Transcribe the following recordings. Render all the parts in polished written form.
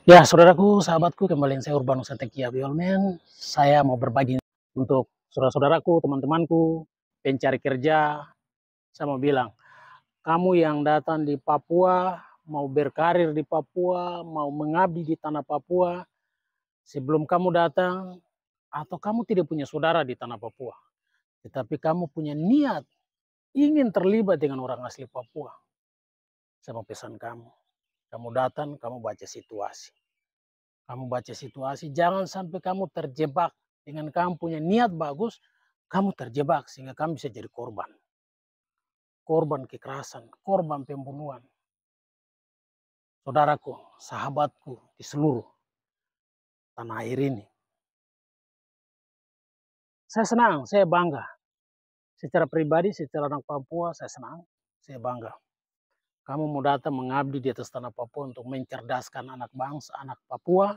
Ya, saudaraku, sahabatku, kembali saya Urbanus Setekia Biolmen. Saya mau berbagi untuk saudara-saudaraku, teman-temanku, pencari kerja. Saya mau bilang, kamu yang datang di Papua, mau berkarir di Papua, mau mengabdi di tanah Papua, sebelum kamu datang, atau kamu tidak punya saudara di tanah Papua, tetapi kamu punya niat ingin terlibat dengan orang asli Papua, saya mau pesan kamu. Kamu datang, kamu baca situasi. Kamu baca situasi, jangan sampai kamu terjebak dengan kamu punya niat bagus, kamu terjebak sehingga kamu bisa jadi korban. Korban kekerasan, korban pembunuhan. Saudaraku, sahabatku di seluruh tanah air ini. Saya senang, saya bangga. Secara pribadi, secara anak Papua, saya senang, saya bangga. Kamu mau datang mengabdi di atas tanah Papua untuk mencerdaskan anak bangsa, anak Papua,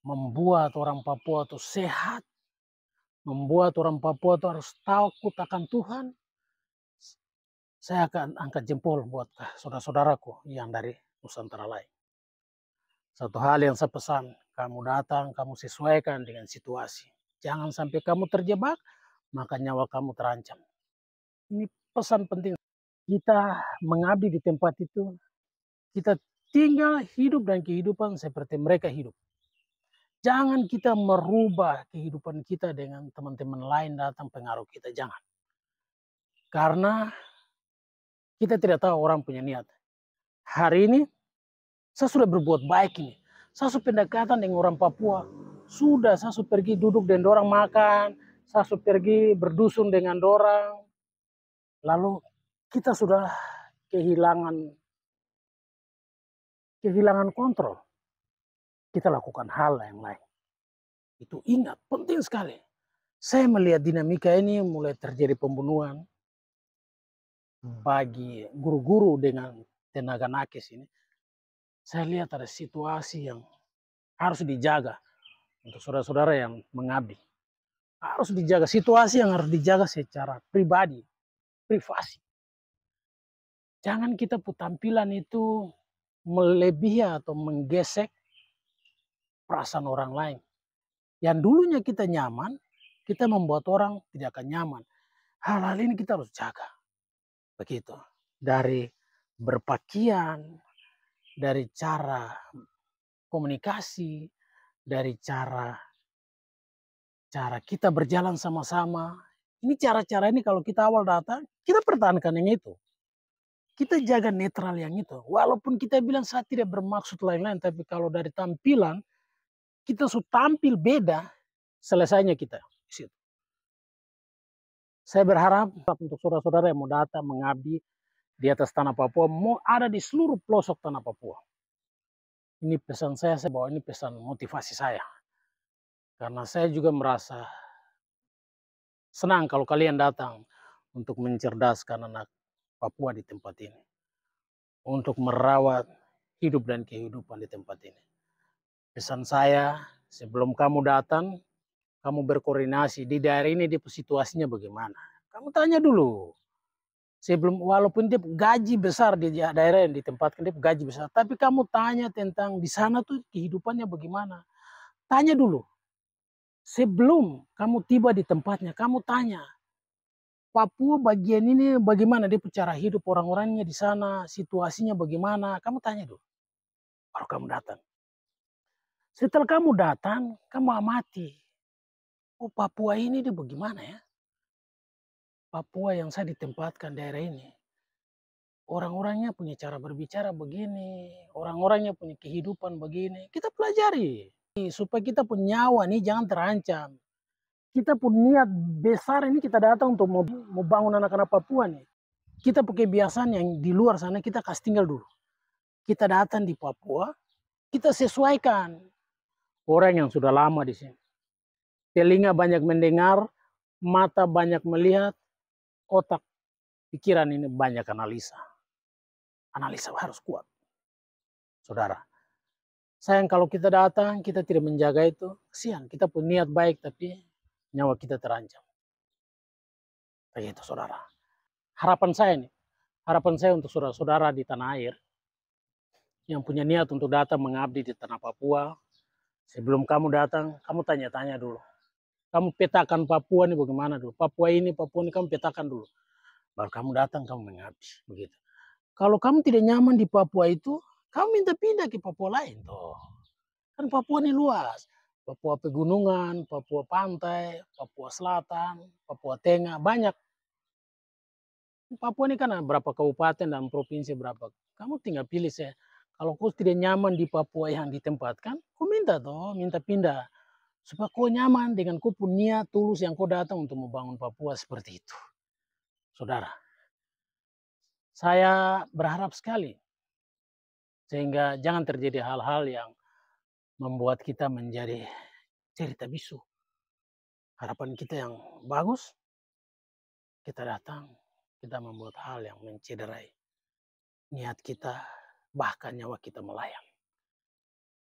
membuat orang Papua itu sehat, membuat orang Papua itu harus takut akan Tuhan. Saya akan angkat jempol buat saudara-saudaraku yang dari Nusantara lain. Satu hal yang saya pesan, kamu datang, kamu sesuaikan dengan situasi. Jangan sampai kamu terjebak, maka nyawa kamu terancam. Ini pesan penting. Kita mengabdi di tempat itu, kita tinggal hidup dan kehidupan seperti mereka hidup. Jangan kita merubah kehidupan kita dengan teman-teman lain datang pengaruh kita, jangan. Karena kita tidak tahu orang punya niat. Hari ini saya sudah berbuat baik ini. Saya sudah pendekatan dengan orang Papua. Sudah, saya sudah pergi duduk dengan orang makan. Saya sudah pergi berdusun dengan orang. Lalu kita sudah kehilangan kontrol. Kita lakukan hal yang lain. Itu ingat, penting sekali. Saya melihat dinamika ini mulai terjadi pembunuhan bagi guru-guru dengan tenaga nakes ini. Saya lihat ada situasi yang harus dijaga untuk saudara-saudara yang mengabdi. Harus dijaga, situasi yang harus dijaga secara pribadi, privasi. Jangan kita tampilan itu melebihi atau menggesek perasaan orang lain. Yang dulunya kita nyaman, kita membuat orang tidak akan nyaman. Hal-hal ini kita harus jaga. Begitu. Dari berpakaian, dari cara komunikasi, dari cara kita berjalan sama-sama. Ini cara-cara ini kalau kita awal datang, kita pertahankan yang itu. Kita jaga netral yang itu. Walaupun kita bilang saya tidak bermaksud lain-lain, tapi kalau dari tampilan, kita sudah tampil beda, selesainya kita. Saya berharap untuk saudara-saudara yang mau datang mengabdi di atas tanah Papua, mau ada di seluruh pelosok tanah Papua. Ini pesan saya bahwa ini pesan motivasi saya. Karena saya juga merasa senang kalau kalian datang untuk mencerdaskan anak Papua di tempat ini. Untuk merawat hidup dan kehidupan di tempat ini. Pesan saya, sebelum kamu datang, kamu berkoordinasi di daerah ini, di situasinya bagaimana. Kamu tanya dulu. Sebelum, walaupun dia gaji besar di daerah yang ditempatkan, dia gaji besar. Tapi kamu tanya tentang di sana tuh kehidupannya bagaimana. Tanya dulu. Sebelum kamu tiba di tempatnya, kamu tanya. Papua bagian ini bagaimana dia cara hidup orang-orangnya di sana, situasinya bagaimana. Kamu tanya dulu. Baru kamu datang. Setelah kamu datang, kamu amati. Oh, Papua ini dia bagaimana ya? Papua yang saya ditempatkan daerah ini. Orang-orangnya punya cara berbicara begini, orang-orangnya punya kehidupan begini. Kita pelajari supaya kita punya nyawa nih jangan terancam. Kita punya niat besar ini kita datang untuk mau bangun anak-anak Papua nih. Kita pakai kebiasaan yang di luar sana kita kasih tinggal dulu. Kita datang di Papua, kita sesuaikan orang yang sudah lama di sini. Telinga banyak mendengar, mata banyak melihat, otak pikiran ini banyak analisa. Analisa harus kuat. Saudara, sayang kalau kita datang, kita tidak menjaga itu, kesian. Kita punya niat baik, tapi nyawa kita terancam. Begitu, saudara. Harapan saya nih, harapan saya untuk saudara-saudara di tanah air, yang punya niat untuk datang mengabdi di tanah Papua, sebelum kamu datang, kamu tanya-tanya dulu. Kamu petakan Papua ini bagaimana dulu. Papua ini kamu petakan dulu. Baru kamu datang, kamu mengabdi. Begitu. Kalau kamu tidak nyaman di Papua itu, kamu minta pindah ke Papua lain. Toh. Kan Papua ini luas. Papua pegunungan, Papua pantai, Papua selatan, Papua tengah, banyak. Papua ini kan ada berapa kabupaten dan provinsi berapa. Kamu tinggal pilih saya. Kalau kau tidak nyaman di Papua yang ditempatkan, kau minta toh, minta pindah. Supaya kau nyaman dengan kau punya niat tulus yang kau datang untuk membangun Papua seperti itu. Saudara, saya berharap sekali sehingga jangan terjadi hal-hal yang membuat kita menjadi cerita bisu. Harapan kita yang bagus, kita datang, kita membuat hal yang mencederai niat kita, bahkan nyawa kita melayang.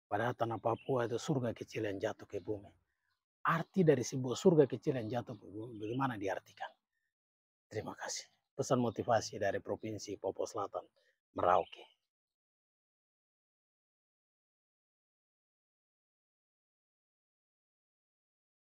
Padahal tanah Papua itu surga kecil yang jatuh ke bumi. Arti dari sebuah surga kecil yang jatuh ke bumi, bagaimana diartikan? Terima kasih. Pesan motivasi dari Provinsi Papua Selatan, Merauke.